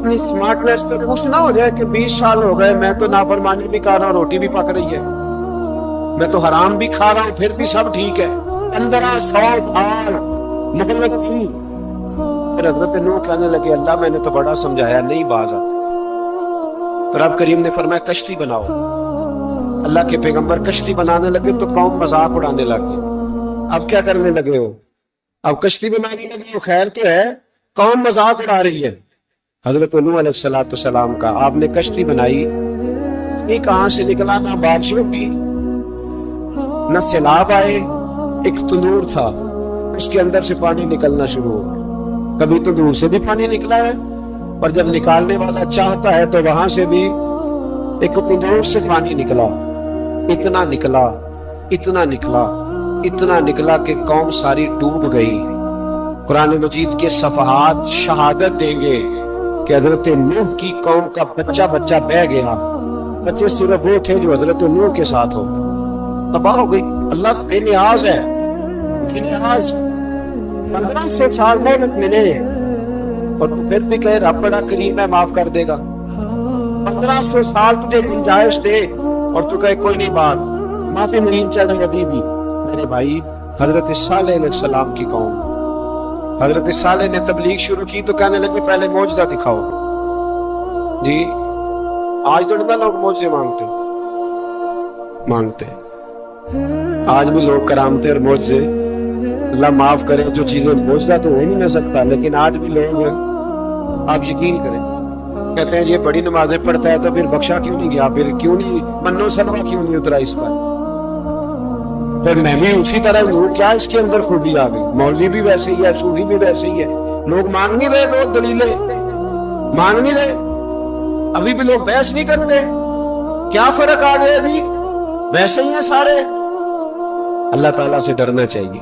اپنی سمارٹنیس پہ خوش نہ ہو جائے کہ 20 سال ہو گئے میں تو نافرمانی بھی کر رہا ہوں، روٹی بھی پک رہی ہے، میں تو حرام بھی کھا رہا ہوں، پھر بھی سب ٹھیک ہے۔ 1500 سال مطلب کی۔ پھر حضرت نوح کہنے لگے اللہ میں نے تو بڑا سمجھایا نہیں باز آتا۔ تو رب کریم نے فرمایا کشتی بناؤ۔ اللہ کے پیغمبر کشتی بنانے لگے تو قوم مذاق اڑانے لگے۔ اب کیا کرنے لگے ہو؟ اب کشتی بنانے لگے ہو، خیر تو ہے، قوم مذاق اڑا رہی ہے حضرت نوح علیہ السلام کا۔ آپ نے کشتی بنائی، یہ کہاں سے نکلا، نہ بارشوں کی نہ سیلاب آئے، ایک تندور تھا اس کے اندر سے پانی نکلنا شروع ہو۔ کبھی تندور سے بھی پانی نکلا ہے، اور جب نکالنے والا چاہتا ہے تو وہاں سے بھی ایک تندور سے پانی نکلا، اتنا نکلا اتنا نکلا اتنا نکلا کہ قوم ساری ڈوب گئی۔ قرآن مجید کے صفحات شہادت دیں گے کہ حضرت نوح کی قوم کا بچہ بچہ بہ گیا، بچے صرف وہ تھے جو حضرت نوح کے ساتھ ہو، تباہ ہو گئی۔ اللہ بے نیاز ہے، بے نیاز۔ 1500 سال مہلت ملے اور تو پھر بھی کہے رب بڑا کریم ہے، معاف کر دے گا۔ 1500 سال تجھے گنجائش دے اور تو کہے کوئی نہیں، بات معافی نہیں چاہیے ابھی بھی۔ میرے بھائی، حضرت صالح علیہ السلام کی قوم، حضرت صالح نے تبلیغ شروع کی تو کہنے لگے پہلے معجزہ دکھاؤ۔ جی آج تو اتنا لوگ معجزے مانگتے آج بھی لوگ کرامتے اور معجزے، اللہ معاف کرے، جو چیزیں معجزہ تو ہو نہیں سکتا، لیکن آج بھی لوگ، آپ یقین کریں، کہتے ہیں یہ بڑی نمازیں پڑھتا ہے تو پھر بخشا کیوں نہیں گیا، پھر کیوں نہیں منو سلوا کیوں نہیں اترا اس پر، پھر میں بھی اسی طرح ہوں، کیا اس کے اندر خوبی آ گئی؟ مولوی بھی ویسے ہی ہے، صوفی بھی ویسے ہی ہے، لوگ مان نہیں رہے، لوگ دلیلیں مان نہیں رہے، ابھی بھی لوگ بحث نہیں کرتے، کیا فرق آ گیا جی؟ ویسے ہی ہیں سارے۔ اللہ تعالیٰ سے ڈرنا چاہیے،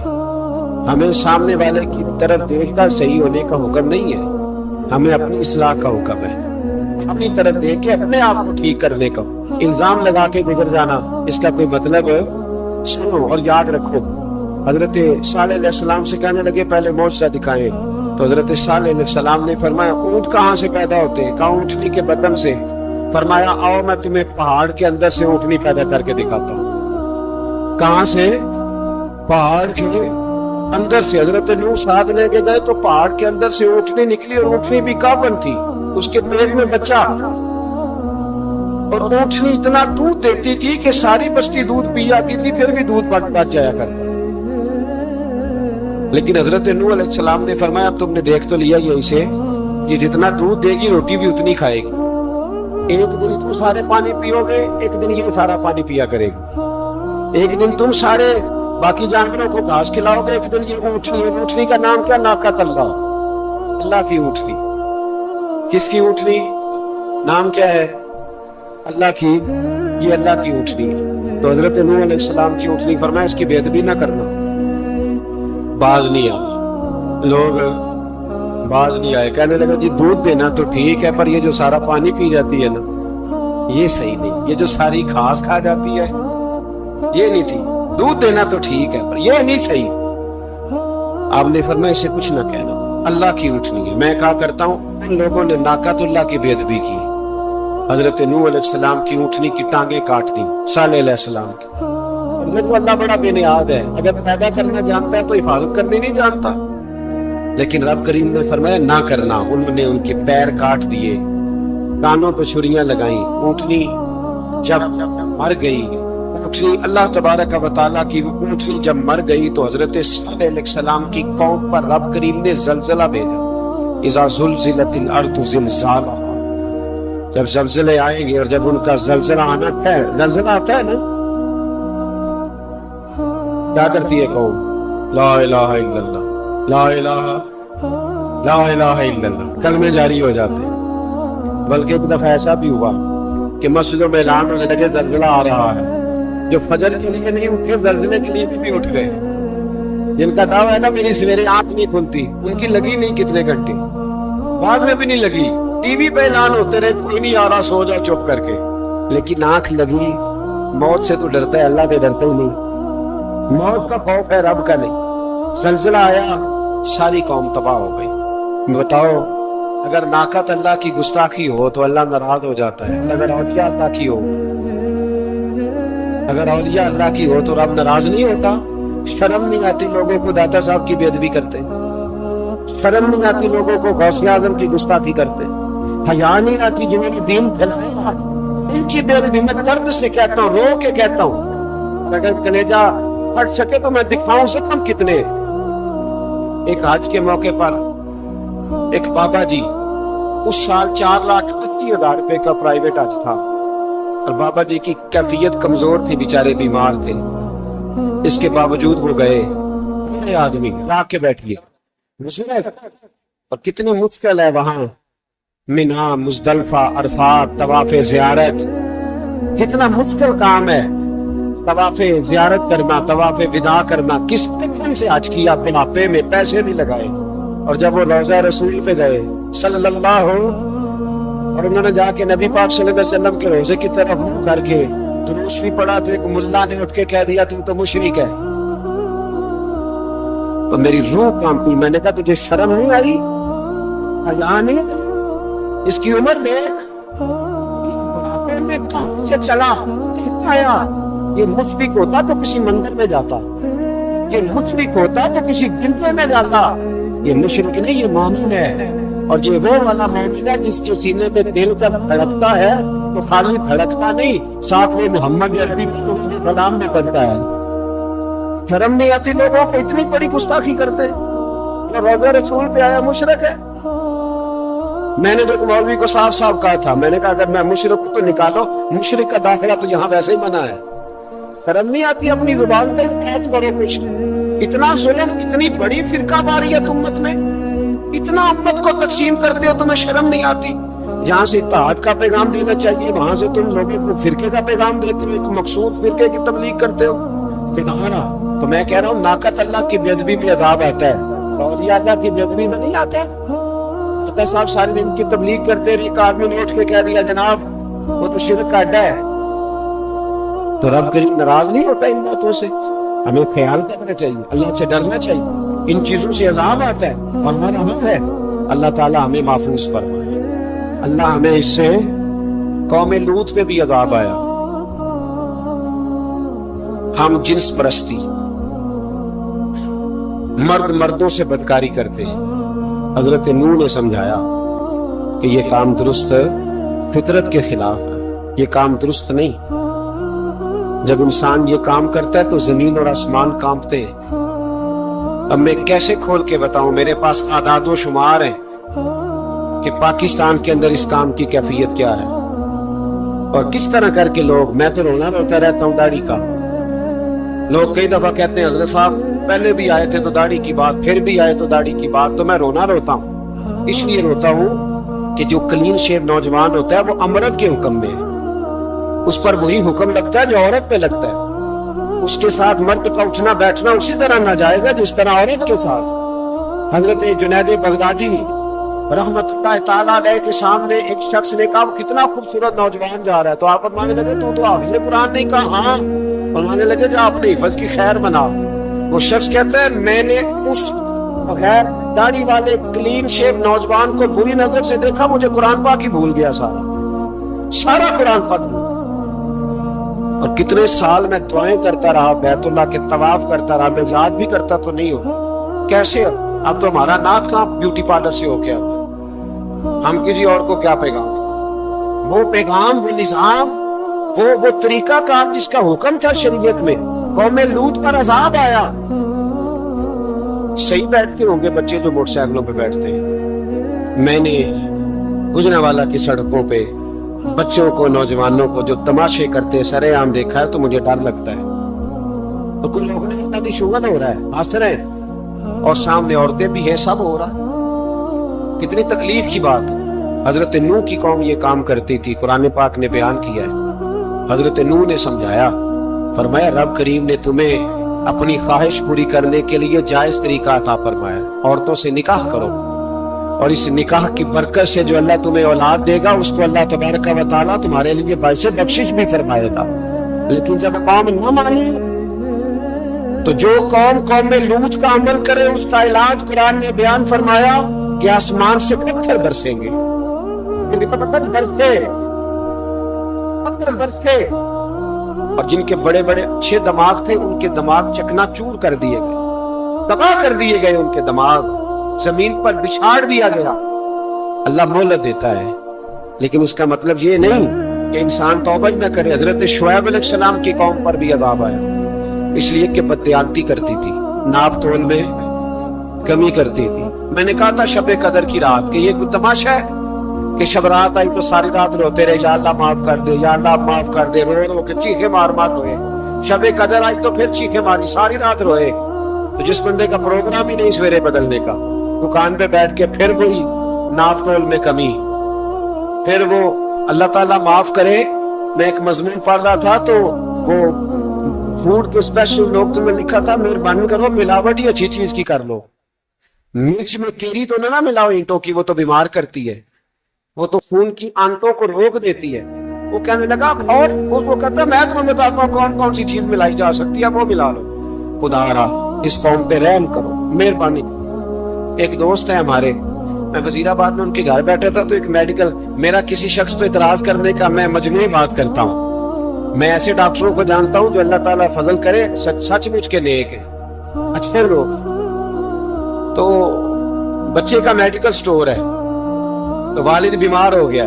ہمیں سامنے والے کی طرف دیکھ کر صحیح ہونے کا حکم نہیں ہے، ہمیں اپنی اصلاح کا حکم ہے، اپنی طرف دیکھ کے اپنے آپ کو ٹھیک کرنے کا۔ الزام لگا کے گزر جانا اس کا کوئی مطلب ہے؟ سنو اور یاد رکھو، حضرت صالح علیہ السلام سے کہنے لگے پہلے معجزہ دکھائیں، تو حضرت صالح علیہ السلام نے فرمایا اونٹ کہاں سے پیدا ہوتے ہیں؟ کہا اونٹنی کے بدن سے۔ فرمایا آؤ میں تمہیں پہاڑ کے اندر سے اونٹنی پیدا کر کے دکھاتا ہوں۔ کہاں سے؟ پہاڑ کے اندر سے۔ حضرت نوح ساتھ لے کے گئے تو پہاڑ کے اندر سے اونٹنی نکلی، اور اونٹنی بھی کافن تھی، اس کے پیٹ میں بچہ، اور اونٹنی اتنا دودھ دیتی تھی کہ ساری بستی دودھ پی جاتی تھی، پھر بھی دودھ بچ جایا کرتا۔ لیکن حضرت نوح علیہ السلام نے فرمایا اب تم نے دیکھ تو لیا یہ اسے، یہ جتنا دودھ دے گی روٹی بھی اتنی کھائے گی، ایک دن تم سارے پانی پیو گے، ایک دن یہ سارا پانی پیا کرے گی، ایک دن تم سارے باقی جانوروں کو گھاس کھلاؤ گے، ایک دن یہ اونٹنی، اونٹنی کا نام کیا؟ ناقۃ اللہ، اللہ کی اونٹنی۔ کس کی اونٹنی؟ نام کیا ہے؟ اللہ کی، یہ اللہ کی اونٹنی ہے۔ تو حضرت نوح علیہ السلام کی اونٹنی فرمایا اس کی بے ادبی نہ کرنا۔ باز نہیں آئے لوگ، باز نہیں آئے، کہنے لگا جی دودھ دینا تو ٹھیک ہے، پر یہ جو سارا پانی پی جاتی ہے نا یہ صحیح نہیں، یہ جو ساری گھاس کھا جاتی ہے یہ نہیں ٹھیک، دودھ دینا تو ٹھیک ہے پر یہ نہیں صحیح۔ آپ نے فرمایا اسے کچھ نہ کہنا، اللہ کی اونٹنی ہے۔ میں کہا کرتا ہوں ان لوگوں نے ناقۃ اللہ کی بے ادبی کی، حضرت نوح علیہ السلام کی اونٹنی کی ٹانگیں کاٹ دی، صالح علیہ السلام کی۔ اللہ بڑا بے نیاز ہے، اگر پیدا کرنا جانتا ہے تو حفاظت کرنی نہیں جانتا۔ لیکن رب کریم نے فرمایا نہ کرنا، انہوں نے ان کے پیر کاٹ دیے، کانوں پہ چھریاں لگائیں۔ اونٹنی جب مر گئی، اونٹنی اللہ تبارک و تعالیٰ کی اونٹنی جب مر گئی تو حضرت صالح علیہ السلام کی قوم پر رب کریم نے زلزلہ بھیجا، اذا زلزلت الارض زلزالہا، جب زلزلے آئیں گے اور جب ان کا زلزلہ آنا ہے، زلزلہ آتا ہے نا، کیا کرتی ہے قوم؟ لا الہ الا اللہ، لا الہ الا اللہ، کلمے جاری ہو جاتے ہیں۔ بلکہ ایک دفعہ ایسا بھی ہوا کہ مسجدوں میں اعلان ہونے لگے زلزلہ آ رہا ہے، جو فجر کے لیے نہیں اٹھے زلزلے کے لیے بھی اٹھ گئے، جن کا دعویٰ ہے نا میری سویرے آنکھ نہیں کھلتی، ان کی لگی نہیں کتنے گھنٹے، بعد میں بھی نہیں لگی، ٹی وی پہ اعلان ہوتے رہے کوئی نہیں آ رہا، سو جاؤ چپ کر کے، لیکن آنکھ لگی۔ موت سے تو ڈرتا ہے، اللہ سے ڈرتا ہی نہیں، موت کا خوف ہے رب کا نہیں۔ زلزلہ آیا، ساری قوم تباہ ہو گئی۔ بتاؤ اگر ناقت اللہ کی گستاخی ہو تو اللہ ناراض ہو جاتا ہے، اگر اولیاء اللہ کی ہو، اگر اولیاء اللہ کی ہو تو رب ناراض نہیں ہوتا؟ شرم نہیں آتی لوگوں کو داتا صاحب کی بے ادبی کرتے؟ شرم نہیں آتی لوگوں کو غوث اعظم کی گستاخی کرتے؟ حیا نہیں آتی جنہوں نے دین پھیلایا ان کی بے ادبی؟ میں درد سے کہتا ہوں، رو کے کہتا ہوں، اگر کلیجہ پھٹ سکے تو میں دکھاؤں سے کم کتنے۔ ایک حج کے موقع پر ایک بابا جی، اس سال 4,80,000 روپے کا پرائیویٹ حج تھا، اور بابا جی کی کیفیت کمزور تھی، بیچارے بیمار تھے، اس کے باوجود وہ گئے۔ آدمی جا کے بیٹھیے، اور کتنی مشکل ہے وہاں مینا، مزدلفہ، عرفات، طواف زیارت، کتنا مشکل کام ہے طواف زیارت کرنا، طواف وداع کرنا۔ کس قسم سے حج کیا، بڑھاپے میں پیسے بھی لگائے، اور جب وہ روضہ رسول پہ گئے صلی اللہ، اور انہوں نے جا کے نبی پاک صلی اللہ علیہ وسلم کے روزے کی طرف منہ کر کے دروش بھی پڑھا، تو ایک ملا نے اٹھ کے کہہ دیا تو مشرک ہے۔ تو میری روح کانپی، میں نے کہا تجھے شرم نہیں آئی، حیا نہیں؟ اس کی عمر دیکھ، اس بڑھاپے میں کہاں سے چلا آیا۔ یہ مشرک ہوتا تو کسی مندر میں جاتا، یہ مشرک ہوتا تو کسی گرجے میں جاتا، یہ مشرک نہیں، یہ مومن ہے۔ اور یہ وہ والا مومن ہے جس کے سینے میں دل کا دھڑکتا ہے تو خالی دھڑکتا نہیں، ساتھ میں محمد عربی کی سلام میں پڑھتا ہے۔ شرم نہیں آتی لوگوں کو، اتنی بڑی گستاخی کرتے؟ روزہ رسول پہ آیا مشرک ہے۔ میں نے تو مولوی کو صاف صاف کہا تھا، میں نے کہا اگر میں مشرک ہوں تو نکالو، مشرک کا داخلہ تو یہاں ویسے ہی منع ہے۔ شرم نہیں آتی اپنی زبان کا ایس بڑے کچھ؟ اتنا ظلم، اتنی بڑی فرقہ واریت امت میں، اتنا امت کو تقسیم کرتے ہو، تمہیں شرم نہیں آتی؟ جہاں سے اتحاد کا پیغام دینا چاہیے وہاں سے تم لوگوں کو فرقے کا پیغام دیتے ہو، ایک مقصود فرقے کی تبلیغ کرتے ہو۔ تو میں کہہ رہا ہوں ناقت اللہ کی بے ادبی میں عذاب آتا ہے، اولیاء اللہ کی بے ادبی میں نہیں آتا۔ صاحب سارے دن کی تبلیغ کرتے رہے، ایک آدمی نے اٹھ کے کہہ دیا جناب وہ تو شرک کا اڈا ہے، تو رب کریم ناراض نہیں ہوتا ان باتوں سے؟ ہمیں خیال کرنا چاہیے، اللہ سے ڈرنا چاہیے، ان چیزوں سے عذاب آتا ہے اور مرحم ہے۔ اللہ تعالیٰ ہمیں محفوظ فرمائے۔ اللہ ہمیں اس سے، قوم لوط پہ بھی عذاب آیا، ہم جنس پرستی، مرد مردوں سے بدکاری کرتے ہیں۔ حضرت نوح نے سمجھایا کہ یہ کام درست فطرت کے خلاف ہے، یہ کام درست نہیں۔ جب انسان یہ کام کرتا ہے تو زمین اور آسمان کانپتے ہیں۔ اب میں کیسے کھول کے بتاؤں، میرے پاس اعداد و شمار ہیں کہ پاکستان کے اندر اس کام کی کیفیت کیا ہے، اور کس طرح کر کے لوگ، میں تو رونا روتا رہتا ہوں داڑھی کا۔ لوگ کئی دفعہ کہتے ہیں حضرت صاحب پہلے بھی آئے تھے تو داڑھی کی بات، پھر بھی آئے تو داڑھی کی بات، تو میں رونا روتا ہوں۔ اس لیے روتا ہوں کہ جو کلین شیو نوجوان ہوتا ہے وہ امرت کے حکم میں ہے، اس پر وہی حکم لگتا ہے جو عورت پہ لگتا ہے، اس کے ساتھ مرد کا اٹھنا بیٹھنا اسی طرح نہ جائے گا جس طرح عورت کے ساتھ۔ حضرت جنید بغدادی رحمت اللہ تعالیٰ علیہ کے سامنے ایک شخص نے کہا وہ کتنا خوبصورت نوجوان جا رہا ہے، تو آپ فرمانے لگے تو حافظ قرآن نہیں؟ کہا ہاں۔ فرمانے لگے جو اپنے حفظ کی خیر منا۔ وہ شخص کہتا ہے میں نے اس بغیر داڑھی والے کلین شیو نوجوان کو بری نظر سے دیکھا، مجھے قرآن پاک ہی بھول گیا، سارا قرآن پاک بھول گیا۔ اور کتنے سال میں دعائیں کرتا رہا، بیت اللہ کے طواف کرتا رہا، میں یاد بھی کرتا تو نہیں ہو کیسے؟ اب تو ہمارا نعت کہاں بیوٹی پارلر سے ہو گیا، ہم کسی اور کو کیا پیغام دیں؟ وہ پیغام، وہ نظام، وہ طریقہ کار جس کا حکم تھا شریعت میں، قوم لوط پر عذاب آیا۔ صحیح بیٹھتے ہوں گے بچے جو موٹر سائیکلوں پہ بیٹھتے ہیں، میں نے گجرانوالہ کی سڑکوں پہ بچوں کو، نوجوانوں کو جو تماشے کرتے سرے عام دیکھا ہے تو مجھے ڈر لگتا ہے۔ اور کچھ لوگوں نے شادی شوگن ہو رہا ہے، ہنس رہے ہیں، اور سامنے عورتیں بھی ہیں، سب ہو رہا۔ کتنی تکلیف کی بات۔ حضرت نوح کی قوم یہ کام کرتی تھی، قرآن پاک نے بیان کیا ہے۔ حضرت نوح نے سمجھایا، فرمایا رب کریم نے تمہیں اپنی خواہش پوری کرنے کے لیے جائز طریقہ عطا فرمایا، عورتوں سے نکاح کرو، اور اس نکاح کی برکت سے جو اللہ تمہیں اولاد دے گا اس کو اللہ تبارک و تعالیٰ تمہارے لیے باعث بخشش بھی فرمائے گا۔ لیکن جب قوم نہ مانی تو جو قوم لوط کا عمل کرے اس کا علاج قرآن نے بیان فرمایا، کہ آسمان سے پتھر برسیں گے، پتھر برسے، اور جن کے بڑے بڑے اچھے دماغ تھے ان کے دماغ چکنا چور کر دیے گئے، تباہ کر دیے گئے، ان کے دماغ زمین پر بچھاڑ دیا گیا۔ اللہ مہلت دیتا ہے، لیکن اس کا مطلب یہ نہیں کہ انسان توبہ ہی نہ کرے۔ حضرت شعیب علیہ السلام کی قوم پر بھی عذاب آیا، اس لیے کہ بددیانتی کرتی تھی، ناپ تول میں کمی کرتی تھی۔ میں نے کہا تھا شب قدر کی رات کہ یہ کوئی تماشا ہے کہ شب رات آئی تو ساری رات روتے رہے، یا اللہ معاف کر دے، یا اللہ معاف کر دے، رو رو کے چیخے مار مار روئے۔ شب قدر آئی تو پھر چیخے ماری، ساری رات روئے۔ تو جس بندے کا پروگرام ہی نہیں سویرے بدلنے کا، دکان پہ بیٹھ کے پھر وہی ناپ تول میں کمی، پھر وہ اللہ تعالیٰ معاف کرے۔ میں ایک مضمون پڑھ رہا تھا تو وہ فوڈ کے اسپیشل لوگ میں لکھا تھا مہربانی کرو ملاوٹ ہی اچھی چیز کی کر لو، مرچ میں کیری تو نہ ملاؤ اینٹوں کی، وہ تو بیمار کرتی ہے، وہ تو خون کی آنتوں کو روک دیتی ہے۔ وہ کہنے لگا اور وہ کہتا میں تمہیں بتاتا ہوں کون کون سی چیز ملائی جا سکتی ہے، وہ ملا لو۔ خدا را اس قوم پہ رحم کرو، مہربانی۔ ایک دوست ہے ہمارے، میں وزیر آباد میں ان کے گھر بیٹھا تھا تو ایک میڈیکل، میرا کسی شخص پہ اعتراض کرنے کا میں مجموعی بات کرتا ہوں۔ میں ایسے ڈاکٹروں کو جانتا ہوں جو اللہ تعالیٰ فضل کرے سچ مچ کے نیک ہیں، اچھے لوگ۔ تو بچے کا میڈیکل سٹور ہے، تو والد بیمار ہو گیا،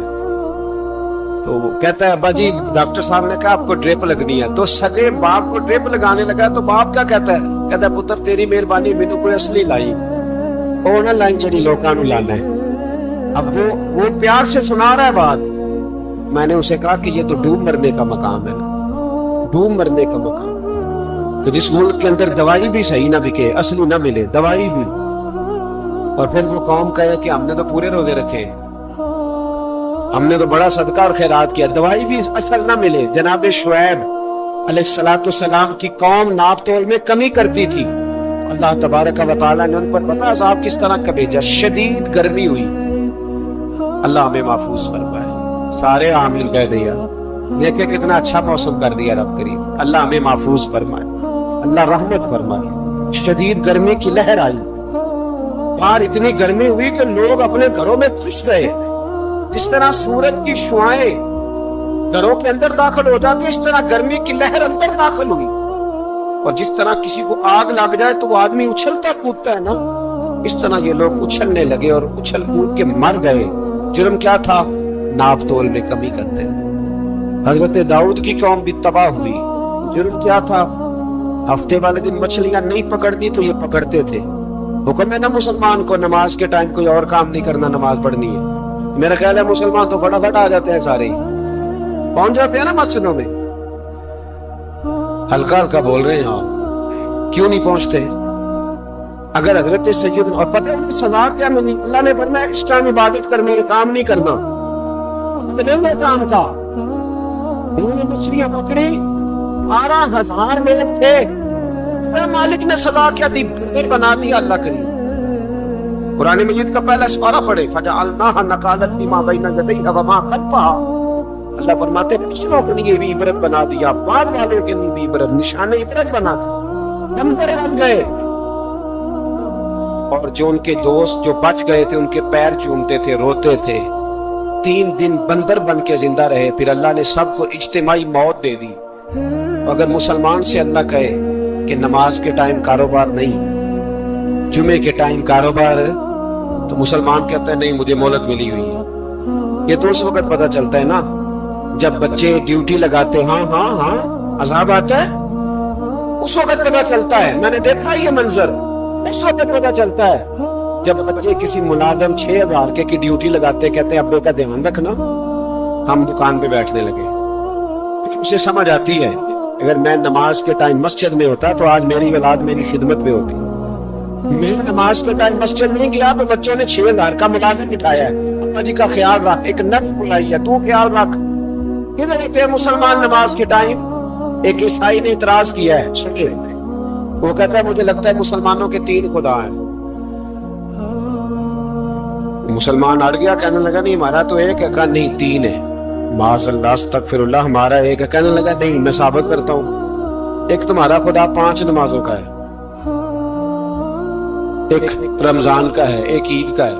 تو وہ کہتا ہے ابا جی ڈاکٹر صاحب نے کہا آپ کو ڈرپ لگنی ہے، تو سگے باپ کو ڈرپ لگانے لگا تو باپ کیا کہتا ہے پتر تیری مہربانی مینوں کوئی اصلی لائی، اور نہ لائن جڑی لوکاں نوں لانا ہے۔ اب وہ پیار سے سنا رہا ہے بات۔ میں نے اسے کہا کہ یہ تو ڈوب مرنے کا مقام ہے، ڈوب مرنے کا مقام، کہ جس ملک کے اندر دوائی بھی صحیح نہ بکے، اصلی نہ ملے دوائی بھی، اور پھر وہ قوم کہے کہ ہم نے تو پورے روزے رکھے، ہم نے تو بڑا صدقہ اور خیرات کیا، دوائی بھی اصل نہ ملے۔ جناب شعیب علیہ السلام کی قوم ناپ تول میں کمی کرتی تھی، اللہ تبارک و تعالیٰ نے ان پر پتہ عذاب کس طرح کا بھیجا، شدید گرمی ہوئی۔ اللہ ہمیں محفوظ فرمائے، سارے عامل کہہ دیا، دیکھیں کتنا اچھا موسم کر دیا رب کریم۔ اللہ ہمیں محفوظ فرمائے، اللہ رحمت فرمائے۔ شدید گرمی کی لہر آئی، باہر اتنی گرمی ہوئی کہ لوگ اپنے گھروں میں گھس گئے، جس طرح سورج کی شعاعیں گھروں کے اندر داخل ہو جاتی، اس طرح گرمی کی لہر اندر داخل ہوئی۔ اور جس طرح کسی کو آگ لگ جائے تو وہ آدمی اچھلتا کودتا ہے نا، اس طرح یہ لوگ اچھلنے لگے اور اچھل کود کے مر گئے۔ جرم کیا تھا؟ ناپ تول میں کمی کرتے۔ حضرت داؤد کی قوم بھی تباہ ہوئی، جرم کیا تھا؟ ہفتے والے دن مچھلیاں نہیں پکڑنی تو یہ پکڑتے تھے۔ حکم ہے نا مسلمان کو نماز کے ٹائم کوئی اور کام نہیں کرنا، نماز پڑھنی ہے۔ میرا خیال ہے مسلمان تو فٹافٹ آ جاتے ہیں، سارے ہی پہنچ جاتے ہیں نا مسجدوں میں۔ ہلکا ہلکا بول رہے ہیں آپ، کیوں نہیں پہنچتے؟ اگر حضرت سید اور پتہ ہے سزا کیا ملی؟ اللہ نے فرمایا اس ٹائم عبادت کرنے کا کام نہیں کرنا، اتنے کام تھا۔ انہوں نے مچھلیاں پکڑی، 12,000 لوگ تھے، مالک نے سزا کیا دی؟ بندر بنا دیا اللہ کریم۔ قرآن مجید کا پہلا سپارہ پڑھے، فَجَعَلْنَاهَا نَكَالًا لِمَا بَيْنَ يَدَيْهَا وَمَا خَلْفَهَا۔ اللہ فرماتے ہیں پچھلوں کے لیے بھی عبرت بنا دیا، بعد والوں کے لیے بھی عبرت، نشان عبرت بنا دیا، نمبر بن گئے۔ اور جو ان کے دوست جو بچ گئے تھے ان کے پیر چومتے تھے، روتے تھے۔ 3 دن بندر بن کے زندہ رہے، پھر اللہ نے سب کو اجتماعی موت دے دی۔ اگر مسلمان سے اللہ کہے کہ نماز کے ٹائم کاروبار نہیں، جمعے کے ٹائم کاروبار، تو مسلمان کہتا ہے نہیں مجھے مہلت ملی ہوئی ہے۔ یہ تو اس وقت پتہ چلتا ہے نا جب بچے ڈیوٹی لگاتے، ہاں ہاں ہاں عذاب آتا ہے، اس وقت پتہ چلتا ہے۔ میں نے دیکھا یہ منظر، اس وقت پتہ چلتا ہے جب بچے کسی ملازم 6,000 کی ڈیوٹی لگاتے، کہتے ہیں ابے کا دھیان رکھنا، ہم دکان پہ بیٹھنے لگے۔ اسے سمجھ آتی ہے اگر میں نماز کے ٹائم مسجد میں ہوتا تو آج میری اولاد میری خدمت میں ہوتی۔ میں نماز کے ٹائم مسجد نہیں گیا تو بچوں نے 6,000 کا ملازم بٹھایا ہے، ابا جی کا خیال رکھ، ایک نفس بلائی ہے، تو خیال رکھ۔ کدھر ہوتے مسلمان نماز کے ٹائم؟ ایک عیسائی نے اعتراض کیا ہے، سنیے، وہ کہتا ہے مجھے لگتا ہے مسلمانوں کے 3 خدا ہیں۔ مسلمان اڑ گیا، کہنے لگا نہیں ہمارا تو ایک ہے، کہا نہیں 3 ہے، معاذ اللہ استغفر اللہ، ہمارا ایک ہے۔ کہنے لگا نہیں میں ثابت کرتا ہوں، ایک تمہارا خدا 5 نمازوں کا ہے، ایک رمضان کا ہے، ایک عید کا ہے،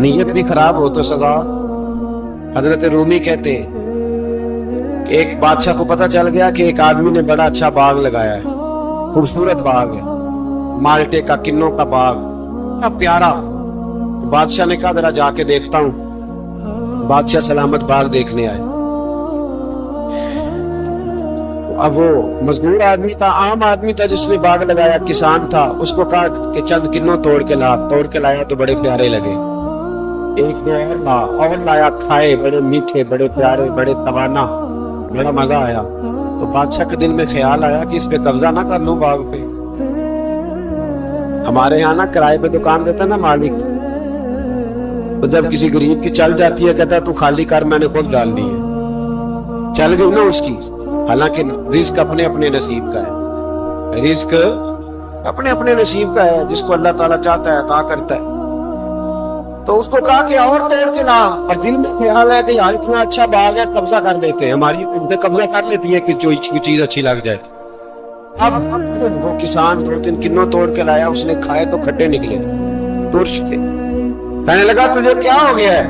نیت بھی خراب ہو تو سزا۔ حضرت رومی کہتے ہیں کہ ایک بادشاہ کو پتہ چل گیا کہ ایک آدمی نے بڑا اچھا باغ لگایا ہے، خوبصورت باغ ہے، مالٹے کا، کنوں کا باغ، بڑا پیارا۔ بادشاہ نے کہا ذرا جا کے دیکھتا ہوں۔ بادشاہ سلامت باغ دیکھنے آئے۔ اب وہ مزدور آدمی تھا، عام آدمی تھا جس نے باغ لگایا، کسان تھا، اس کو کہا کہ چند کنوں توڑ کے لا۔ توڑ کے لایا تو بڑے پیارے لگے، ایک دو اور لایا، کھائے، بڑے میٹھے، بڑے پیارے، بڑے توانا، بڑا مزہ آیا۔ تو بادشاہ کے دل میں خیال آیا کہ اس پہ قبضہ نہ کر لوں باغ پہ۔ ہمارے یہاں نا کرائے پہ دکان دیتا نا مالک، تو جب کسی غریب کی چل جاتی ہے کہتا ہے تو خالی کر، میں نے خود ڈال دی ہے، چل گئی نا اس کی۔ حالانکہ رزق اپنے اپنے نصیب کا ہے، رزق اپنے اپنے نصیب کا ہے، جس کو اللہ تعالیٰ چاہتا ہے عطا کرتا ہے۔ تو اس کو کہا کہ اور توڑ کے لا، اور دل میں خیال ہے کہ یار اتنا اچھا باغ ہے، قبضہ کر لیتے ہیں، ہماری قبضہ کر لیتی ہے کہ جو چیز اچھی لگ جائے۔ اب وہ کسان 2-3 کنوں توڑ کے لایا، اس نے کھائے تو کھٹے نکلے، ترش تھے۔ کہنے لگا تجھے کیا ہو گیا ہے؟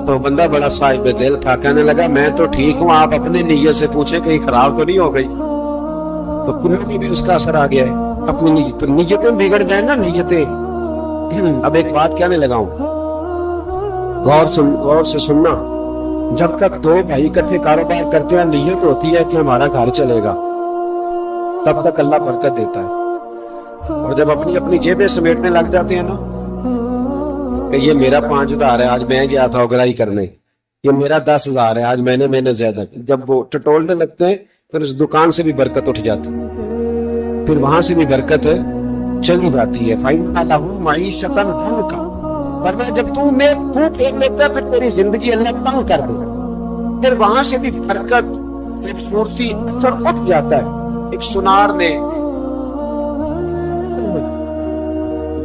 تو بندہ بڑا صاحب دل تھا، کہنے لگا میں تو ٹھیک ہوں، آپ اپنے نیت سے پوچھیں کہیں خراب تو نہیں ہو گئی۔ تو کنوں میں بھی اس کا اثر آ گیا ہے، اپنی نیتیں بگڑ جائیں نا، نیتیں۔ اب ایک بات کہنے لگا ہوں، غور سے سننا۔ جب تک دو بھائی اکٹھے کاروبار کرتے ہیں، نیت ہوتی ہے کہ ہمارا گھر چلے گا، تب تک اللہ برکت دیتا ہے۔ اور جب اپنی اپنی جیبیں سمیٹنے لگ جاتے ہیں نا کہ یہ میرا 5,000 ہے، آج میں گیا تھا اگرائی کرنے، یہ میرا 10,000 ہے، آج میں نے زیادہ، جب وہ ٹٹولنے لگتے ہیں پھر اس دکان سے بھی برکت اٹھ جاتی، پھر وہاں سے بھی برکت چلی جاتی ہے۔ فَإِنَّ لَهُ مَعِيشَةً ضَنْكَ، فرمایا جب تو میں پھونک پھینک لیتا ہے پھر تیری زندگی اللہ تنگ کر دے، پھر وہاں سے بھی برکت، خوبصورتی، اثر اٹھ جاتا ہے۔ ایک سنار نے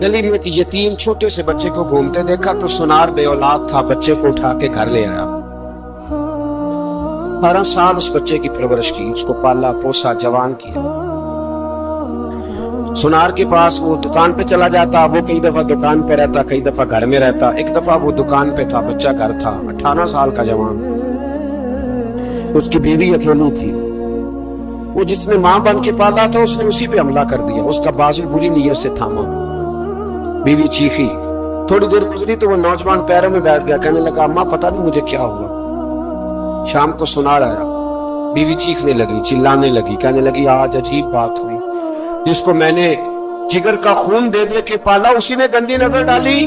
گلی میں ایک یتیم چھوٹے سے بچے کو گھومتے دیکھا تو سنار بے اولاد تھا، بچے کو اٹھا کے گھر لے آیا۔ 12 سال اس بچے کی پرورش کی، اس کو پالا پوسا، جوان کیا۔ سنار کے پاس وہ دکان پہ چلا جاتا، وہ کئی دفعہ دکان پہ رہتا، کئی دفعہ گھر میں رہتا۔ ایک دفعہ وہ دکان پہ تھا، بچہ گھر تھا، 18 سال کا جوان، اس کی بیوی اکیلی تھی۔ وہ جس نے ماں بن کے پالا تھا اس نے اسی پہ حملہ کر دیا، اس کا بازو بری نیت سے تھاما، بیوی چیخی۔ تھوڑی دیر گزری تو وہ نوجوان پیروں میں بیٹھ گیا، کہنے لگا اماں پتہ نہیں مجھے کیا ہوا۔ شام کو سنار آیا، بیوی چیخنے لگی، چلانے لگی، کہنے لگی آج عجیب بات ہوئی، جس کو میں نے جگر کا خون دے دے کے پالا اسی نے گندی نظر ڈالی۔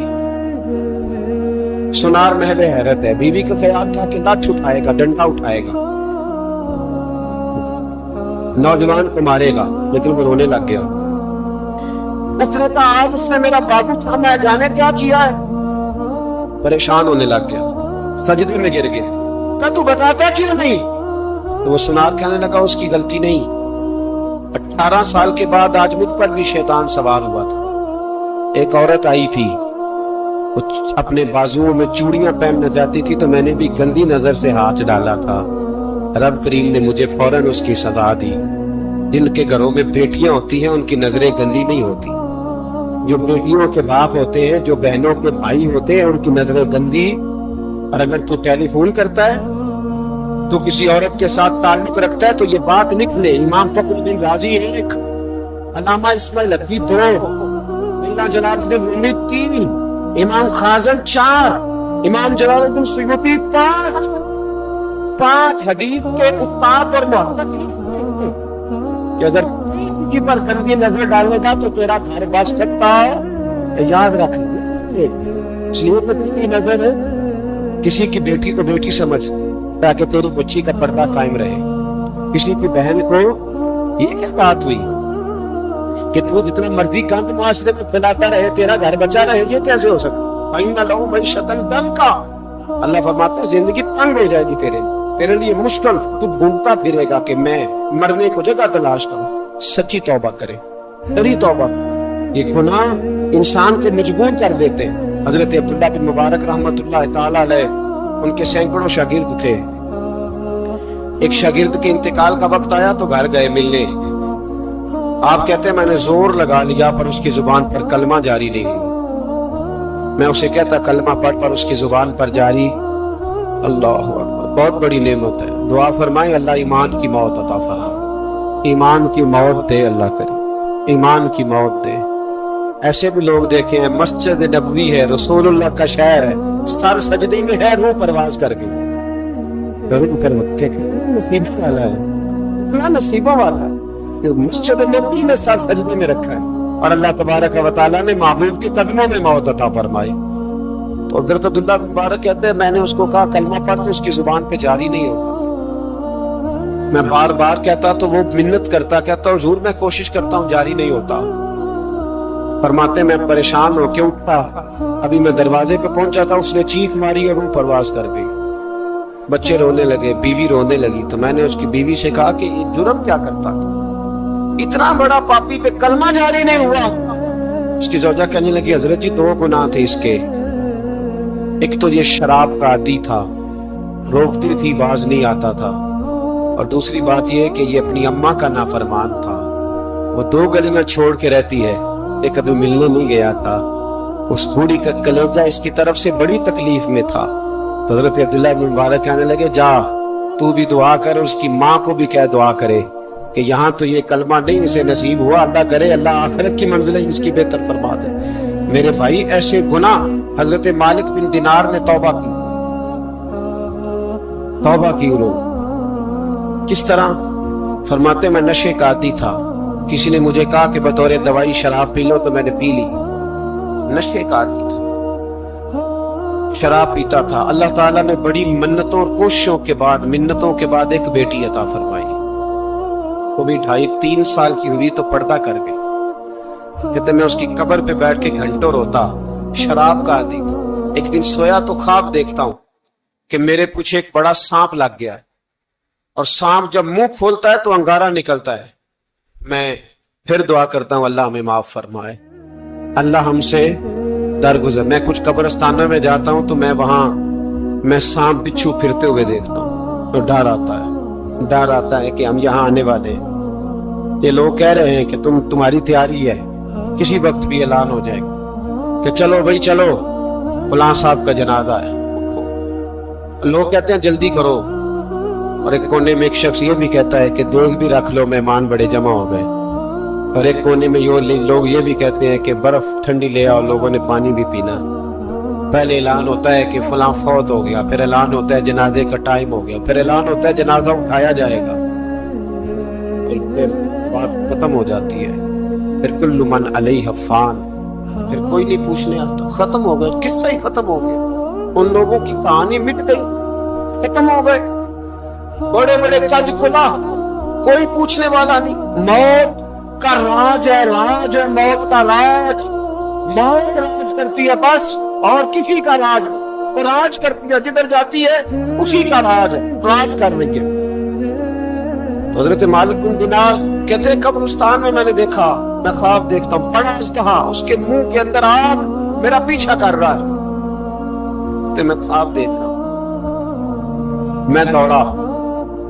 سنار محو حیرت ہے، بیوی کا خیال تھا کہ لاٹھ اٹھائے گا، ڈنڈا اٹھائے گا، نوجوان کو مارے گا، لیکن وہ رونے لگ گیا۔ اس نے کہا آج اس نے میرا بازو تھا، میں جانے کیا کیا ہے، پریشان ہونے لگ گیا، سجدے میں گر گیا۔ کہا تو بتاتا کیوں نہیں؟ تو وہ سنار کہنے لگا اس کی غلطی نہیں، 18 سال کے بعد آج مجھ پر بھی شیطان سوار ہوا تھا۔ ایک عورت آئی تھی، اپنے بازوؤں میں چوڑیاں پہننا چاہتی تھی تو میں نے بھی گندی نظر سے ہاتھ ڈالا تھا، رب کریم نے مجھے فوراً اس کی سزا دی۔ جن کے گھروں میں بیٹیاں ہوتی ہیں ان کی نظریں گندی نہیں ہوتی، جو بیٹیوں کے باپ ہوتے ہیں، جو بہنوں کے بھائی ہوتے ہیں، ان کی نظریں گندی۔ اور اگر تو ٹیلی فون کرتا ہے تو کسی عورت کے ساتھ تعلق رکھتا ہے تو یہ بات نکلے، امام فخر الدین رازی 1، علامہ اسماعیل حقی 2، مولانا جلال الدین رومی 3، امام خازن 4، امام جلال الدین سیوطی 5 حدیث کے استاد اور محدث کہ اگر کسی پر گندی نظر ڈالے گا تو تیرا گھر بس سکتا ہے، یاد رکھ لیں۔ اس لیے کہ نظر کسی کی بیٹی کو بیٹی سمجھ تاکہ تیری بچی کا پردہ قائم رہے۔ کسی کی بہن کو یہ کیا بات ہوئی کہ تو جتنا مرضی گند معاشرے میں پھیلاتا رہے تیرا گھر بچا رہے، یہ کیسے ہو سکتا؟ فَإِنَّ لَهُ مَعِيشَةً ضَنْكَ، اللہ فرماتے ہیں زندگی تنگ ہو جائے گی تیرے لیے مشکل، تو ڈھونڈتا پھرے گا کہ میں مرنے کو جگہ تلاش کروں۔ سچی توبہ کرے، سری توبہ۔ یہ گناہ انسان کو مجبور کر دیتے ہیں۔ حضرت عبداللہ بن مبارک رحمۃ اللہ تعالی علیہ، ان کے سینکڑوں شاگرد تھے، ایک شاگرد کے انتقال کا وقت آیا تو گھر گئے ملنے۔ آپ کہتے ہیں میں نے زور لگا لیا پر اس کی زبان پر کلمہ جاری نہیں، میں اسے کہتا کلمہ پڑھ پر اس کی زبان پر جاری اللہ اکبر، بہت بڑی نعمت ہے۔ دعا فرمائیں اللہ ایمان کی موت عطا فرمائے، ایمان کی موت دے اللہ کرے، ایمان کی موت دے۔ ایسے بھی لوگ دیکھے ہیں، مسجد نبوی ہے، رسول اللہ کا شہر ہے، سر سجدے میں ہے، روح پرواز کر گئی، روح پر مکے کتنا نصیبہ والا ہے، اتنا نصیبہ والا ہے کہ مسجد نبوی میں سر سجدے میں رکھا ہے، اور اللہ تبارک و تعالیٰ نے محبوب کے قدموں میں موت عطا فرمائی۔ تو حضرت عبداللہ بن مبارک کہتے ہیں میں نے اس کو کہا کلمہ پڑھ تو اس کی زبان پہ جاری نہیں ہوتا، میں بار بار کہتا تو وہ منت کرتا، کہتا حضور میں کوشش کرتا ہوں جاری نہیں ہوتا۔ فرماتے میں پریشان ہو کے اٹھا، ابھی میں دروازے پہ پہنچا تھا، اس نے چیخ ماری اور روح پرواز کر گئی، بچے رونے لگے، بیوی رونے لگی، تو میں نے اس کی بیوی سے کہا کہ یہ جرم کیا کرتا تھا، اتنا بڑا پاپی پہ کلمہ جاری نہیں ہوا۔ اس کی زوجہ کہنے لگی حضرت جی 2 گناہ تھے اس کے، ایک تو یہ شراب کا عادی تھا، روکتی تھی باز نہیں آتا تھا، اور دوسری بات یہ کہ یہ اپنی اماں کا نافرمان تھا، وہ 2 گلیاں چھوڑ کے رہتی ہے، یہ کبھی ملنے نہیں گیا تھا، اس بوڑھی کا کلیجہ اس کی طرف سے بڑی تکلیف میں تھا۔ تو حضرت عبداللہ بن مبارک کہنے لگے جا تو بھی دعا کر، اس کی ماں کو بھی کہہ دعا کرے کہ یہاں تو یہ کلمہ نہیں اسے نصیب ہوا، اللہ کرے اللہ آخرت کی منزلیں اس کی بہتر فرما دے۔ میرے بھائی ایسے گناہ، حضرت مالک بن دینار نے توبہ کی انہوں نے کس طرح؟ فرماتے میں نشے کا عادی تھا، کسی نے مجھے کہا کہ بطور دوائی شراب پی لو تو میں نے پی لی، نشے کا عادی تھا، شراب پیتا تھا۔ اللہ تعالیٰ نے بڑی منتوں اور کوششوں کے بعد، منتوں کے بعد ایک بیٹی عطا فرمائی، وہ بھی 2.5-3 سال کی ہوئی تو پردہ کر گئی۔ کہتے میں اس کی قبر پہ بیٹھ کے گھنٹوں روتا، شراب کا عادی تھا۔ ایک دن سویا تو خواب دیکھتا ہوں کہ میرے پیچھے ایک بڑا سانپ لگ گیا ہے، اور سانپ جب منہ کھولتا ہے تو انگارہ نکلتا ہے۔ میں پھر دعا کرتا ہوں اللہ ہمیں معاف فرمائے، اللہ ہم سے درگزر۔ میں کچھ قبرستانوں میں جاتا ہوں تو میں وہاں سانپ بچھو پھرتے ہوئے دیکھتا ہوں، تو ڈر آتا ہے کہ ہم یہاں آنے والے ہیں۔ یہ لوگ کہہ رہے ہیں کہ تمہاری تیاری ہے، کسی وقت بھی اعلان ہو جائے گا کہ چلو بھائی چلو فلاں صاحب کا جنازہ ہے، لوگ کہتے ہیں جلدی کرو، اور ایک کونے میں ایک شخص یہ بھی کہتا ہے کہ دیگ بھی رکھ لو مہمان بڑے جمع ہو گئے، اور ایک کونے میں لوگ یہ بھی کہتے ہیں کہ برف ٹھنڈی لے آؤ، لوگوں نے پانی بھی پینا۔ پہلے اعلان ہوتا ہے کہ فلاں فوت ہو گیا، پھر اعلان ہوتا ہے جنازے کا ٹائم ہو گیا، پھر اعلان ہوتا ہے جنازہ اٹھایا جائے گا، پھر بات ختم ہو جاتی ہے، پھر کل من علیہ فان، پھر کوئی نہیں پوچھنے آتا، ختم ہو گئے، قصہ ہی ختم ہو گیا، ان لوگوں کی کہانی مٹ گئی، ختم ہو گئے، بڑے بڑے کج کھلا، کوئی پوچھنے والا نہیں۔ موت کا راج ہے، موت کا راج، موت راج کرتی ہے بس، اور کسی کا راج نہیں، وہ راج کرتی ہے، جدھر جاتی ہے اسی کا راج ہے، راج کر رہی ہے۔ تو حضرت مالک بن دینار کہتے ہیں قبرستان میں میں نے دیکھا، میں خواب دیکھتا ہوں، پڑھا اس کہا، اس کے منہ کے اندر آگ میرا پیچھا کر رہا ہے، تو میں خواب دیکھ رہا ہوں، میں دوڑا،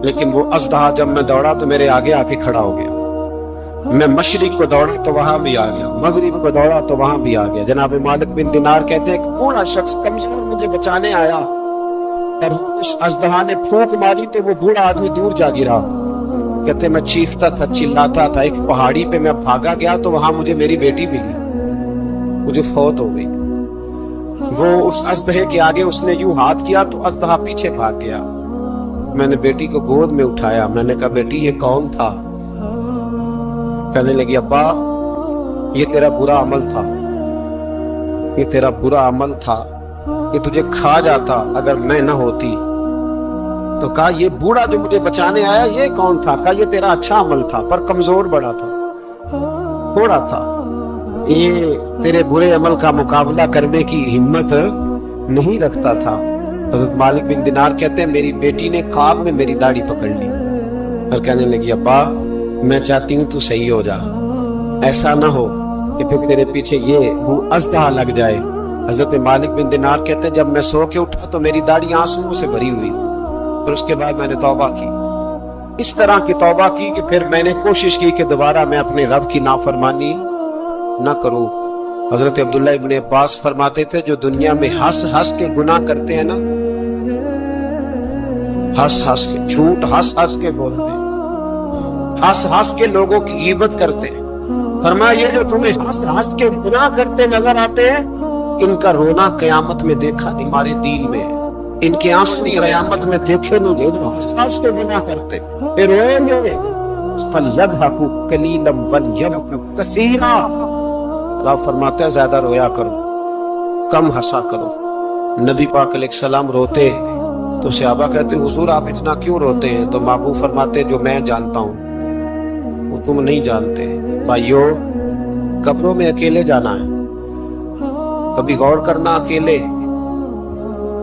لیکن وہ اژدہا جب میں دوڑا تو میرے آگے آ کے کھڑا ہو گیا۔ میں مشرق کو دوڑا تو وہاں بھی آ گیا، مغرب کو دوڑا تو وہاں بھی آ گیا۔ جناب مالک بن دینار کہتے ہیں کہ بوڑھا شخص کمزور مجھے بچانے آیا، اور اس اژدہا نے پھونک ماری تو وہ بوڑھا آدمی دور جا گرا۔ کہتے میں چیختا تھا، چلاتا تھا، ایک پہاڑی پہ میں بھاگا گیا تو وہاں مجھے میری بیٹی ملی، مجھے فوت ہو گئی۔ وہ اس اژدہے کے آگے اس نے یوں ہاتھ کیا تو اژدہا پیچھے بھاگ گیا۔ میں نے بیٹی کو گود میں اٹھایا، میں نے کہا بیٹی یہ کون تھا؟ کہنے لگی ابا یہ تیرا برا عمل تھا، یہ تیرا برا عمل تھا، یہ تجھے کھا جاتا اگر میں نہ ہوتی۔ تو کہا یہ بوڑھا جو مجھے بچانے آیا یہ کون تھا؟ کہا یہ تیرا اچھا عمل تھا پر کمزور بڑا تھا، تھوڑا تھا، یہ تیرے برے عمل کا مقابلہ کرنے کی ہمت نہیں رکھتا تھا۔ حضرت مالک بن دینار کہتے ہیں میری بیٹی نے خواب میں میری داڑھی پکڑ لی اور کہنے لگی ابا میں چاہتی ہوں تو صحیح ہو جا، ایسا نہ ہو کہ پھر تیرے پیچھے یہ اژدہا لگ جائے۔ حضرت مالک بن دینار کہتے ہیں جب میں سو کے اٹھا تو میری داڑھی آنسوؤں سے بھری ہوئی، پھر اس کے بعد میں نے توبہ کی، اس طرح کی توبہ کی کہ پھر میں نے کوشش کی کہ دوبارہ میں اپنے رب کی نافرمانی نہ کروں۔ حضرت عبداللہ ابن عباس فرماتے تھے جو دنیا میں ہنس ہنس کے گناہ کرتے ہیں نا، ہنس ہنس کے جھوٹ ہنس ہنس کے بولتے ہیں، ہنس ہنس کے لوگوں کی غیبت کرتے ہیں، فرمایا یہ جو تمہیں ہنس ہنس کے گناہ کرتے نظر آتے ہیں، ان کا رونا قیامت میں دیکھا نہیں، ہمارے دین میں ہے، ان کے آنسو قیامت میں دیکھے نہیں گئے، جو ہنس ہنس کے گناہ کرتے پھر روئیں گے فَلْيَضْحَكُوا قَلِيلًا وَلْيَبْكُوا كَثِيرًا۔ اللہ فرماتا ہے زیادہ رویا کرو، کم ہنسا کرو۔ نبی پاک علیہ السلام روتے تو صحابہ کہتے حضور آپ اتنا کیوں روتے ہیں؟ تو محبوب فرماتے جو میں جانتا ہوں وہ تم نہیں جانتے۔ بھائیو، قبروں میں اکیلے جانا ہے، کبھی غور کرنا، اکیلے،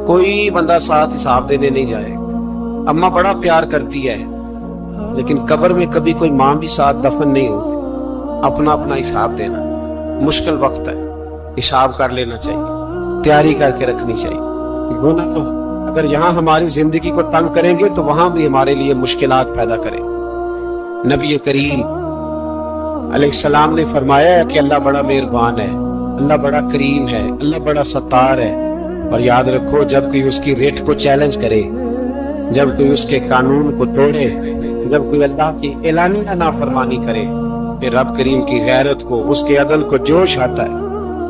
کوئی بندہ ساتھ حساب دینے نہیں جائے۔ اماں بڑا پیار کرتی ہے لیکن قبر میں کبھی کوئی ماں بھی ساتھ دفن نہیں ہوتی، اپنا اپنا حساب دینا، مشکل وقت ہے، حساب کر لینا چاہیے، تیاری کر کے رکھنی چاہیے۔ گناہ اگر یہاں ہماری زندگی کو تنگ کریں گے تو وہاں بھی ہمارے لیے مشکلات پیدا کریں۔ نبی کریم علیہ السلام نے فرمایا ہے کہ اللہ بڑا مہربان ہے، اللہ بڑا کریم ہے، اللہ بڑا ستار ہے، اور یاد رکھو جب کوئی اس کی ریٹ کو چیلنج کرے، جب کوئی اس کے قانون کو توڑے، جب کوئی اللہ کی اعلانیہ نافرمانی کرے، پھر رب کریم کی غیرت کو، اس کے عدل کو جوش آتا ہے،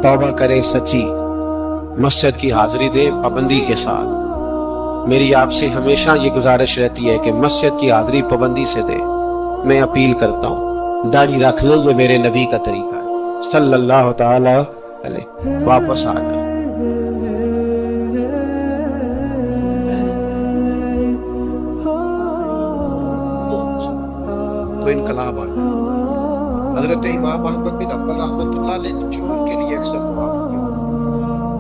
توبہ کرے سچی، مسجد کی حاضری دے پابندی کے ساتھ۔ میری آپ سے ہمیشہ یہ گزارش رہتی ہے کہ مسجد کی حاضری پابندی سے دے۔ میں اپیل کرتا ہوں داڑھی رکھ لیں، یہ میرے نبی کا طریقہ ہے صلی اللہ تعالی علیہ۔ واپس آ جائیں۔ تو انقلاب آ گیا۔ حضرت امام احمد بن حنبل رحمۃ اللہ علیہ چور کے لیے اکثر دعا کرتے،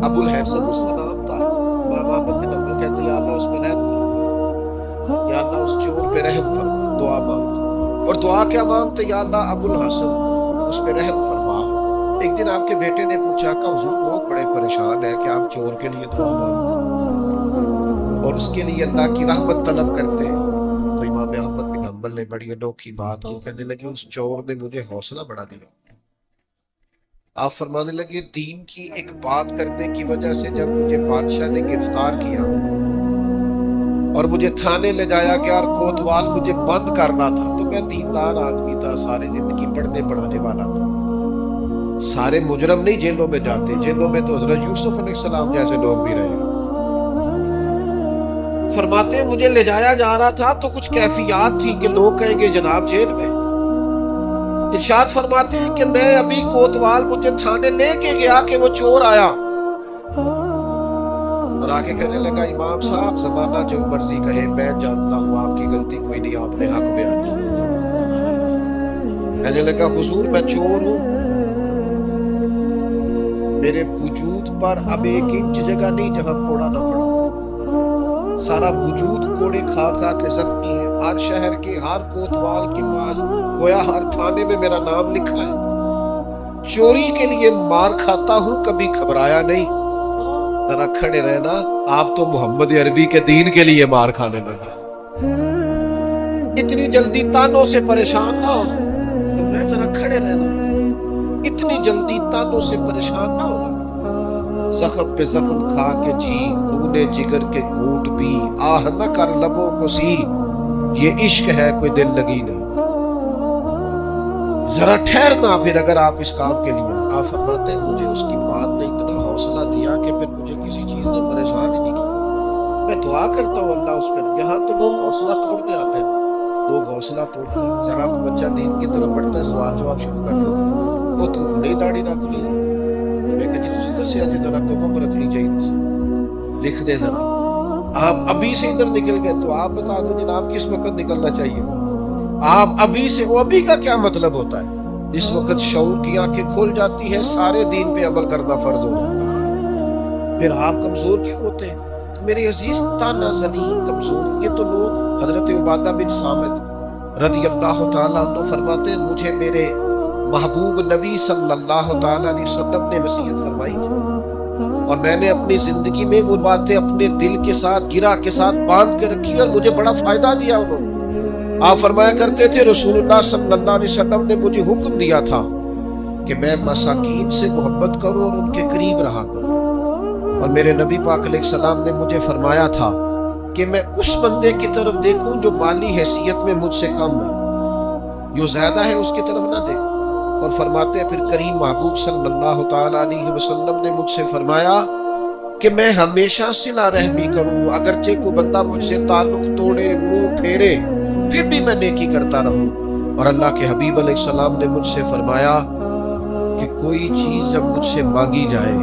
ابو الحسن اس کا نام تھا۔ امام احمد بن حنبل کہتے یا اللہ اس پہ رحم فرما، یا اللہ اس چور پہ رحم فرما، دعا مانگتے، اور دعا کیا مانگتے؟ یا اللہ ابو الحسن اس پہ رحم فرما۔ ایک دن آپ کے بیٹے نے پوچھا کہ حضور بہت بڑے پریشان ہے کہ آپ چور کے لیے دعا مانگتے اور اس کے لیے اللہ کی رحمت طلب کرتے ہیں۔ تو امام احمد بن حنبل نے بڑی انوکھی بات کی، کہنے لگے اس چور نے مجھے حوصلہ بڑھا دیا۔ آپ فرمانے لگے دین کی ایک بات کرنے کی وجہ سے جب مجھے بادشاہ نے گرفتار کیا اور مجھے تھانے لے جایا کہ یار کوتوال مجھے بند کرنا تھا، تو میں دیندار آدمی تھا، ساری زندگی پڑھنے پڑھانے والا تھا۔ سارے مجرم نہیں جیلوں میں جاتے، جیلوں میں تو حضرت یوسف علیہ السلام جیسے لوگ بھی رہے۔ فرماتے ہیں مجھے لے جایا جا رہا تھا تو کچھ کیفیات تھی کہ لوگ کہیں گے جناب جیل میں۔ ارشاد فرماتے ہیں کہ میں ابھی کوتوال مجھے تھانے لے کے گیا کہ وہ چور آیا اور آگے کہنے لگا امام صاحب زمانہ جو مرضی کہے میں جانتا ہوں آپ کی غلطی کوئی نہیں، آپ نے حق بیان کیا۔ کہنے لگا حضور میں چور ہوں، میرے وجود پر اب 1 انچ جگہ نہیں جہاں کوڑا نہ پڑا، سارا وجود کوڑے کھا کھا کے زخمی ہے، ہر شہر کے ہر کوتوال کے پاس گویا ہر تھانے میں میرا نام لکھا ہے، چوری کے لیے مار کھاتا ہوں کبھی گھبرایا نہیں۔ ذرا کھڑے رہنا، آپ تو محمد عربی کے دین کے لیے مار کھانے لگے، اتنی جلدی تانوں سے پریشان نہ ہو، میں ذرا کھڑے رہنا، اتنی جلدی تانوں سے پریشان نہ ہو، زخم پہ زخم کھا کے جی، خون جگر کے گھونٹ پی، آہ نہ کر لبوں کو سی، یہ عشق ہے کوئی دل لگی نہیں۔ ذرا ٹھہرنا پھر اگر آپ اس کام کے لیے۔ آپ فرماتے ہیں مجھے اس کی بات نے اتنا حوصلہ دیا کہ پھر مجھے کسی چیز نے پریشان ہی نہیں کیا۔ میں دعا کرتا ہوں اللہ اس پر۔ یہاں تو لوگ حوصلہ توڑنے آتے ہیں، لوگ حوصلہ توڑتے ہیں۔ ذرا کو بچہ دین کی طرف پڑھتا ہے، سوال جواب شروع کر دیتا ہے، وہ تو نہیں داڑھی رکھ لی، میں کہ جی تسی دسیا جی ذرا کدوں کو رکھنی چاہیے، لکھ دے ذرا۔ آپ ابھی سے ادھر نکل گئے تو آپ بتا دو جناب کس وقت نکلنا چاہیے۔ آپ ابھی سے، وہ ابھی کا کیا مطلب ہوتا ہے؟ جس وقت شعور کی آنکھیں کھل جاتی ہیں سارے دین پہ عمل کرنا فرض ہو جاتا ہے۔ پھر آپ کمزور کیوں ہوتے ہیں؟ تو میرے عزیز تانا زنی کمزور، یہ تو لوگ حضرت عبادہ بن صامت رضی اللہ تعالیٰ عنہ فرماتے ہیں مجھے میرے محبوب نبی صلی اللہ تعالیٰ علیہ وسلم نے وصیت فرمائی تھی اور میں نے اپنی زندگی میں وہ باتیں اپنے دل کے ساتھ گرہ کے ساتھ باندھ کے رکھی اور مجھے بڑا فائدہ دیا انہوں نے۔ آپ فرمایا کرتے تھے رسول اللہ صلی اللہ علیہ وسلم نے مجھے حکم دیا تھا کہ میں مساکین سے محبت کروں اور ان کے قریب رہا کروں. اور میرے نبی پاک علیہ السلام نے مجھے فرمایا تھا کہ میں اس بندے کی طرف دیکھوں جو مالی حیثیت میں مجھ سے کم ہے، جو زیادہ ہے اس کی طرف نہ دیکھوں. اور فرماتے ہیں پھر کریم محبوب صلی اللہ تعالیٰ علیہ وسلم نے مجھ سے فرمایا کہ میں ہمیشہ صلہ رحمی کروں، اگرچہ کوئی بندہ مجھ سے تعلق توڑے، منہ پھیرے، پھر بھی میں نیکی کرتا رہوں. اور اللہ کے حبیب علیہ السلام نے مجھ سے فرمایا کہ کوئی چیز جب مجھ سے مانگی جائے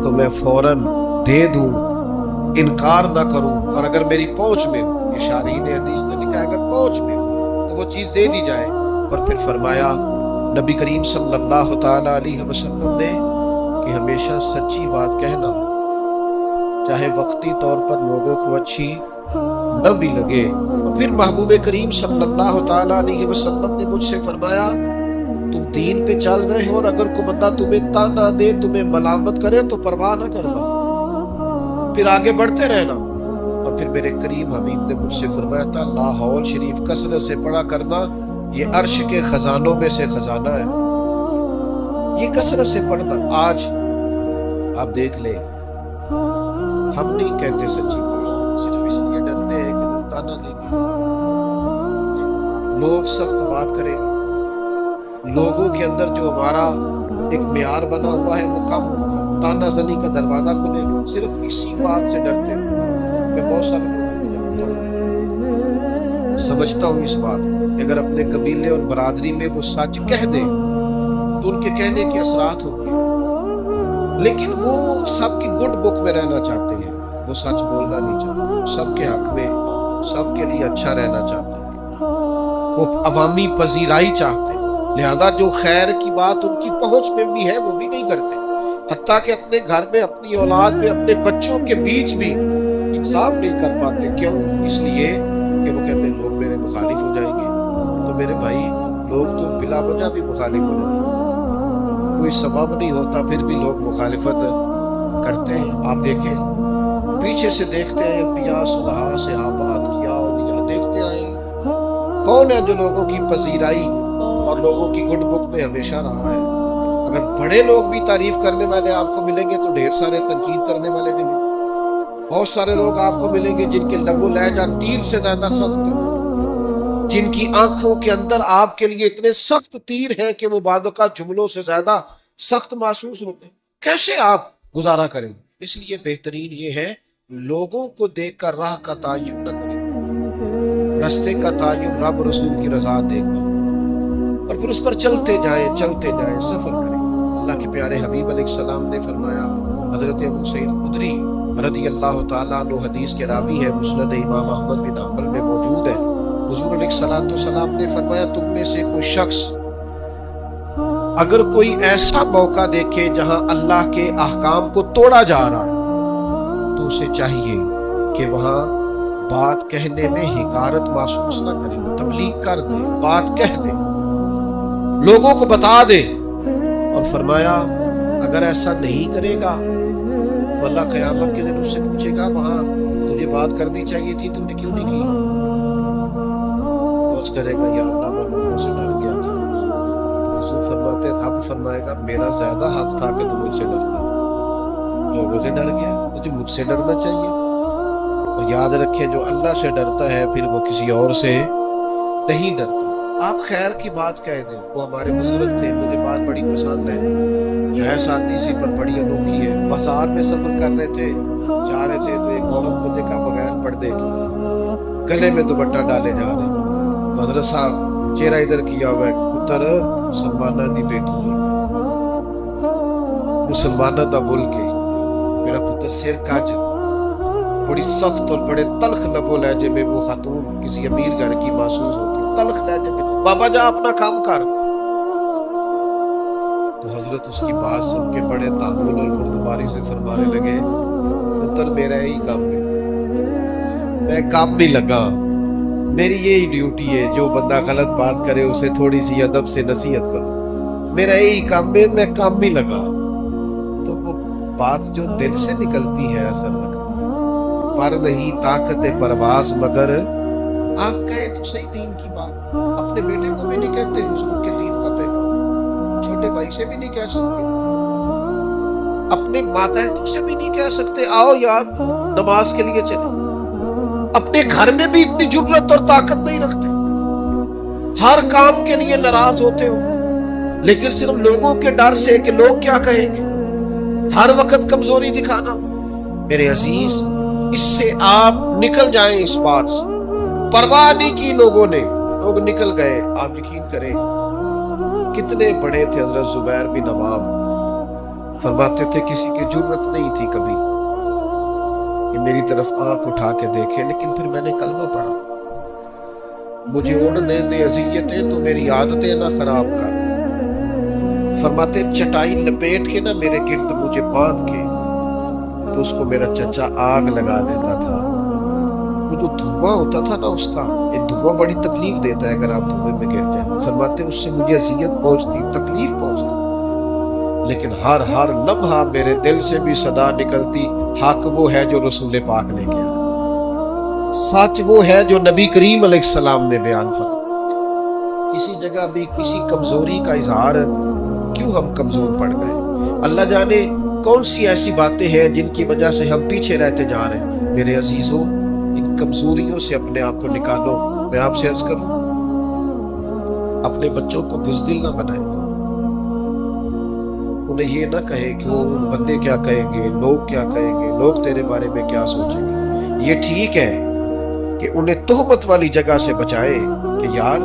تو میں فوراً دے دوں، انکار نہ کروں. اور اگر میری پہنچ میں ہو، یہ شارحین حدیث نے لکھا ہے اگر پہنچ میں ہو تو وہ چیز دے دی جائے. اور پھر فرمایا نبی کریم صلی اللہ تعالیٰ علیہ وسلم نے کہ ہمیشہ سچی بات کہنا، چاہے وقتی طور پر لوگوں کو اچھی نہ بھی لگے. اور پھر محبوب کریم صلی اللہ تعالیٰ علیہ وسلم نے مجھ سے فرمایا تم دین پہ چل رہے ہو اور اگر کوئی بندہ تمہیں تانا دے، تمہیں ملامت کرے تو پرواہ نہ کرنا، پھر آگے بڑھتے رہنا. اور پھر میرے کریم حبیب نے مجھ سے فرمایا تھا لا حول شریف کثرت سے پڑھا کرنا، یہ عرش کے خزانوں میں سے خزانہ ہے، یہ کثرت سے پڑھنا. آج آپ دیکھ لیں ہم نہیں کہتے سچی بات، صرف اس لیے ڈرتے ہیں کہ لوگ تانا دیں گے، لوگ سخت بات کریں گے، لوگوں کے اندر جو ہمارا ایک معیار بنا ہوا ہے وہ کم ہوگا، تانا زنی کا دروازہ کھلے گا. صرف اسی بات سے ڈرتے ہیں. میں بہت سارے لوگوں کو جانتا ہوں، سمجھتا ہوں اس بات کو، اگر اپنے قبیلے اور برادری میں وہ سچ کہہ دیں تو ان کے کہنے کے اثرات ہوں گے، لیکن وہ سب کی گڈ بک میں رہنا چاہتے ہیں، وہ سچ بولنا نہیں چاہتے، سب کے حق میں سب کے لیے اچھا رہنا چاہتے ہیں، وہ عوامی پذیرائی چاہتے ہیں. لہذا جو خیر کی بات ان کی پہنچ میں بھی ہے وہ بھی نہیں کرتے، حتیٰ کہ اپنے گھر میں، اپنی اولاد میں، اپنے بچوں کے بیچ بھی انصاف نہیں کر پاتے. کیوں؟ اس لیے کہ وہ کہتے ہیں لوگ میرے مخالف ہو جائیں گے. تو میرے بھائی لوگ تو بلا وجہ بھی مخالف ہو جاتے ہیں، کوئی سبب نہیں ہوتا پھر بھی لوگ مخالفت کرتے ہیں. آپ دیکھیں پیچھے سے دیکھتے ہیں انبیاء صلحاء سے آباد کیا اولیاء دیکھتے آئے، کون ہے جو لوگوں کی پذیرائی اور لوگوں کی گڈ بک میں ہمیشہ رہا ہے. اگر بڑے لوگ بھی تعریف کرنے والے آپ کو ملیں گے تو ڈھیر سارے تنقید کرنے والے بھی ملیں گے. بہت سارے لوگ آپ کو ملیں گے جن کے لب و لہجہ تیر سے زیادہ سخت ہے، جن کی آنکھوں کے اندر آپ کے لیے اتنے سخت تیر ہیں کہ وہ بعض اوقات جملوں سے زیادہ سخت محسوس ہوتے ہیں. کیسے آپ گزارا کریں گے؟ اس لیے بہترین یہ ہے لوگوں کو دیکھ کر راہ کا تعین نہ کریں، رستے کا تعین رب رسول کی رضا دیکھ کر، اور پھر اس پر چلتے جائیں سفر کریں. اللہ کے پیارے حبیب علیہ السلام نے فرمایا، حضرت ابو سعید خدری رضی اللہ تعالیٰ عنہ حدیث کے راوی ہے، مسند امام احمد بن حنبل میں موجود ہے. حضور علیہ السلام نے فرمایا تم میں سے کوئی شخص اگر کوئی ایسا موقع دیکھے جہاں اللہ کے احکام کو توڑا جا رہا ہے تو اسے چاہیے کہ وہاں بات کہنے میں حقارت محسوس نہ کرے، تبلیغ کر دے، بات کہہ دے، لوگوں کو بتا دے. اور فرمایا اگر ایسا نہیں کرے گا تو اللہ قیامت کے دن اس سے پوچھے گا وہاں تجھے بات کرنی چاہیے تھی، تم نے کیوں نہیں کی؟ تو اس کرے گا یا اللہ میں لوگوں سے ڈر گیا تھا. تو حضور فرماتے ہیں رب فرمائے گا میرا زیادہ حق تھا کہ تم مجھ سے ڈرتا، لوگوں سے ڈر گیا، تجھے مجھ سے ڈرنا چاہیے تھا. اور یاد رکھیں جو اللہ سے ڈرتا ہے پھر وہ کسی اور سے نہیں ڈرتا. آپ خیر کی بات کہہ دیں. وہ ہمارے بزرگ تھے، مجھے بات بڑی پسند ہے سادی سی پر بڑی انوکھی ہے. بازار میں سفر کر رہے تھے، جا رہے تھے تو ایک عورت کو دیکھا بغیر پردے کی، گلے میں دوپٹہ ڈالے جا رہے. تو حضرت صاحب چہرہ ادھر کیا ہوا ہے، پتر مسلمانہ دی بیٹی ہے، مسلمانہ دا بول کے میرا پتر سر کاج. بڑی سخت اور بڑے تلخ لب و لہجے میں وہ خاتون کسی امیر گھر کی محسوس ہوتی، تلخ لہجے میں بابا جا اپنا کام کر. تو حضرت اس کی بات سن کے بڑے تحمل اور بردباری سے فرمانے لگے پتر میرا یہی کام ہے، میں کام نہیں لگا، میری یہی ڈیوٹی ہے جو بندہ غلط بات کرے اسے تھوڑی سی ادب سے نصیحت کرو، میرا یہی کام ہے، میں کام نہیں لگا. تو وہ بات جو دل سے نکلتی ہے اثر رکھتی ہے. پر نہیں طاقت پرواز مگر آپ کہے تو صحیح دین کی بات. اپنے بیٹے کو بھی نہیں کہتے حضور کے دین کا پیغام، چھوٹے بھائی سے بھی نہیں کہہ سکتے، اپنے ماتحتوں سے بھی نہیں کہہ سکتے آؤ یار نماز کے لیے چلے، اپنے گھر میں بھی اتنی جرت اور طاقت نہیں رکھتے، ہر کام کے لیے ناراض ہوتے ہو، لیکن صرف لوگوں کے ڈر سے کہ لوگ کیا کہیں گے، ہر وقت کمزوری دکھانا۔ میرے عزیز، اس سے آپ نکل جائیں، اس بات سے پرواہ نہیں کی لوگوں نے، لوگ نکل گئے۔ آپ یقین کریں کتنے بڑے تھے حضرت زبیر بن عوام، فرماتے تھے کسی کی جرت نہیں تھی کبھی کہ میری طرف آنکھ اٹھا کے دیکھے، لیکن پھر میں نے کلمہ پڑھا، مجھے اڑنے دے اذیتیں تو میری عادتیں نہ خراب کر۔ فرماتے چٹائی لپیٹ کے نہ میرے گرد مجھے باندھ کے، تو اس کو میرا چچا آگ لگا دیتا تھا، وہ جو دھواں ہوتا تھا نا اس کا، یہ دھواں بڑی تکلیف دیتا ہے اگر آپ دھوئے میں گر جائیں۔ فرماتے اس سے مجھے اذیت پہنچتی، تکلیف پہنچتی، لیکن ہر لمحہ میرے دل سے بھی صدا نکلتی، حق وہ ہے جو رسول پاک لے کے آیا، سچ وہ ہے جو نبی کریم علیہ السلام نے بیان فرمایا۔ کسی جگہ بھی کسی کمزوری کا اظہار کیوں ہم کمزور پڑ گئے؟ اللہ جانے کون سی ایسی باتیں ہیں جن کی وجہ سے ہم پیچھے رہتے جا رہے ہیں۔ میرے عزیزوں، ان کمزوریوں سے اپنے آپ کو نکالو۔ میں آپ سے عرض کروں، اپنے بچوں کو بزدل نہ بنائیں، انہیں یہ نہ کہے کہ وہ بندے کیا کہیں گے، لوگ کیا کہیں گے، لوگ تیرے بارے میں کیا سوچیں گے۔ یہ ٹھیک ہے کہ انہیں تہمت والی جگہ سے بچائے کہ یار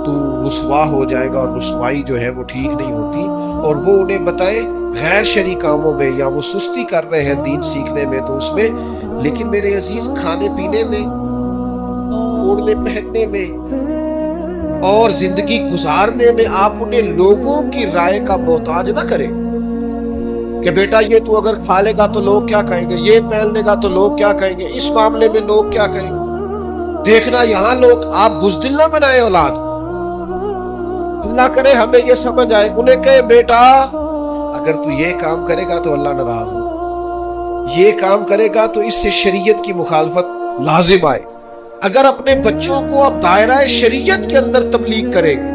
تو رسوا ہو جائے گا، اور رسوائی جو ہے وہ ٹھیک نہیں ہوتی، اور وہ انہیں بتائے غیر شرعی کاموں میں یا وہ سستی کر رہے ہیں دین سیکھنے میں تو اس میں، لیکن میرے عزیز کھانے پینے میں، اوڑھنے پہننے میں اور زندگی گزارنے میں آپ انہیں لوگوں کی رائے کا محتاج نہ کریں کہ بیٹا یہ تو اگر کھا لے گا تو لوگ کیا کہیں گے، یہ پہن لے گا تو لوگ کیا کہیں گے، اس معاملے میں لوگ کیا کہیں گے۔ دیکھنا یہاں لوگ، آپ بزدل نہ بنائے اولاد۔ اللہ کرے ہمیں یہ سمجھ آئے، انہیں کہے بیٹا اگر تو یہ کام کرے گا تو اللہ ناراض ہو، یہ کام کرے گا تو اس سے شریعت کی مخالفت لازم آئے۔ اگر اپنے بچوں کو آپ دائرہ شریعت کے اندر تبلیغ کریں گے،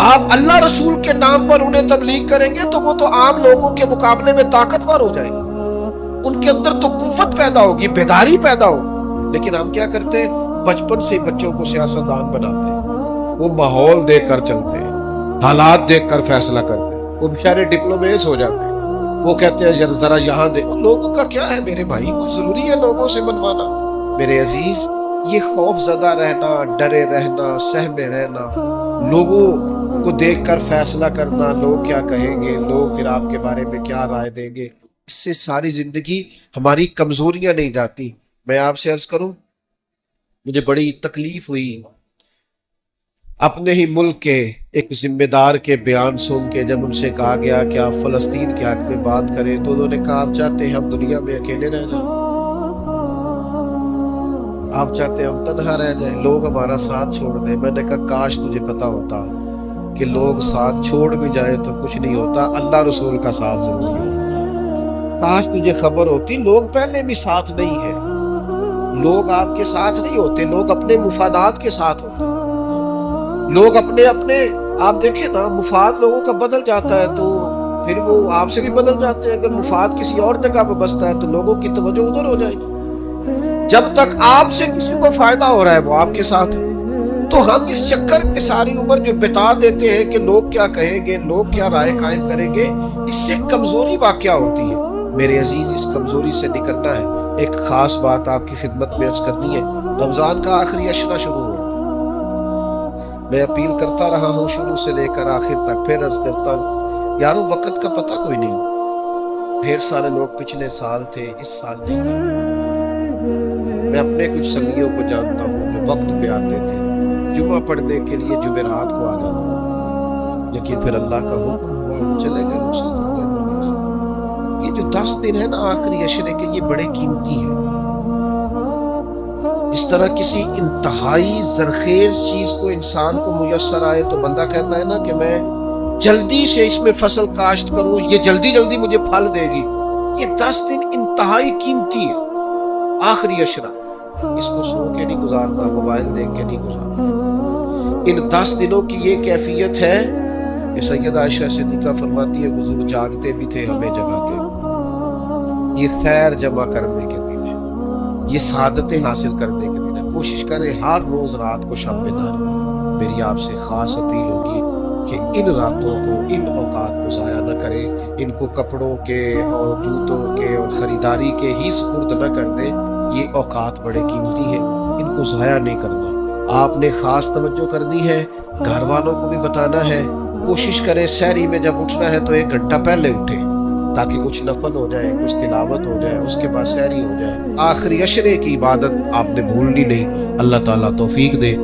آپ اللہ رسول کے نام پر انہیں تبلیغ کریں گے، تو وہ تو عام لوگوں کے مقابلے میں طاقتور ہو جائیں گے، ان کے اندر تو قوت پیدا ہوگی، بیداری پیدا ہوگی۔ لیکن ہم کیا کرتے ہیں، بچپن سے بچوں کو سیاستدان بناتے ہیں، وہ ماحول دیکھ کر چلتے ہیں، حالات دیکھ کر فیصلہ کرتے ہیں، وہ بیچارے ڈپلومیس ہو جاتے ہیں، وہ کہتے ہیں ذرا یہاں دیکھو، لوگوں کا کیا ہے میرے بھائی، کوئی ضروری ہے لوگوں سے منوانا؟ میرے عزیز، یہ خوف زدہ رہنا، ڈرے رہنا، سہمے رہنا، لوگوں کو دیکھ کر فیصلہ کرنا، لوگ کیا کہیں گے، لوگ پھر آپ کے بارے میں کیا رائے دیں گے، اس سے ساری زندگی ہماری کمزوریاں نہیں جاتی۔ میں آپ سے عرض کروں، مجھے بڑی تکلیف ہوئی اپنے ہی ملک کے ایک ذمہ دار کے بیان سن کے، جب ان سے کہا گیا کہ آپ فلسطین کے حق میں بات کریں، تو انہوں نے کہا آپ چاہتے ہیں ہم دنیا میں اکیلے رہ جائیں، آپ چاہتے ہیں ہم تنہا رہ جائیں، لوگ ہمارا ساتھ چھوڑ دیں۔ میں نے کہا کاش تجھے پتا ہوتا کہ لوگ ساتھ چھوڑ بھی جائیں تو کچھ نہیں ہوتا، اللہ رسول کا ساتھ ضروری ہوتا۔ کاش تجھے خبر ہوتی لوگ پہلے بھی ساتھ نہیں ہیں، لوگ آپ کے ساتھ نہیں ہوتے، لوگ اپنے مفادات کے ساتھ ہوتے، لوگ اپنے آپ دیکھیں نا، مفاد لوگوں کا بدل جاتا ہے تو پھر وہ آپ سے بھی بدل جاتے ہیں۔ اگر مفاد کسی اور جگہ پہ بستا ہے تو لوگوں کی توجہ ادھر ہو جائے گی۔ جب تک آپ سے کسی کو فائدہ ہو رہا ہے وہ آپ کے ساتھ ہے، تو ہم اس چکر میں ساری عمر جو بتا دیتے ہیں کہ لوگ کیا کہیں گے، لوگ کیا رائے قائم کریں گے، اس سے کمزوری واقعہ ہوتی ہے۔ میرے عزیز، اس کمزوری سے نکلنا ہے۔ ایک خاص بات آپ کی خدمت میں عرض کرنی ہے، رمضان کا آخری عشرہ شروع ہو، میں اپیل کرتا رہا ہوں شروع سے لے کر آخر تک، پھر عرض کرتا ہوں یارو وقت کا پتہ کوئی نہیں، ڈھیر سارے لوگ پچھلے سال تھے، اس سال نہیں۔ میں اپنے کچھ سنگیوں کو جانتا ہوں جو وقت پہ آتے تھے، جمعہ پڑھنے کے لیے جمعرات کو آ جاتے، لیکن پھر اللہ کا حکم ہوا ہم چلے گئے، رخصت ہو گئے۔ یہ جو 10 دن ہے نا آخری عشرے کے، یہ بڑے قیمتی ہیں۔ اس طرح کسی انتہائی زرخیز چیز کو انسان کو میسر آئے تو بندہ کہتا ہے نا کہ میں جلدی سے اس میں فصل کاشت کروں، یہ جلدی جلدی مجھے پھل دے گی۔ یہ 10 دن انتہائی قیمتی ہے، آخری عشرہ، اس کو سو کے نہیں گزارنا، موبائل دیکھ کے نہیں گزارنا۔ ان 10 دنوں کی یہ کیفیت ہے کہ سیدہ عائشہ صدیقہ فرماتی ہے حضور جاگتے بھی تھے ہمیں جگاتے بھی۔ یہ خیر جمع کرنے کے دن ہے، یہ سعادتیں حاصل کرنے کے دن ہے۔ کوشش کریں ہر روز رات کو شب بیداری۔ میری آپ سے خاص اپیل ہوگی کہ ان راتوں کو، ان اوقات کو ضائع نہ کریں، ان کو کپڑوں کے اور جوتوں کے اور خریداری کے ہی سپرد نہ کر دیں۔ یہ اوقات بڑے قیمتی ہیں، ان کو ضائع نہیں کرنا۔ آپ نے خاص توجہ کرنی ہے، گھر والوں کو بھی بتانا ہے۔ کوشش کریں سحری میں جب اٹھنا ہے تو 1 گھنٹہ پہلے اٹھیں تاکہ کچھ نفل ہو جائے، کچھ تلاوت ہو جائے، اس کے بعد سحری ہو جائے۔ آخری عشرے کی عبادت آپ نے بھولنی نہیں۔ اللہ تعالیٰ توفیق دے۔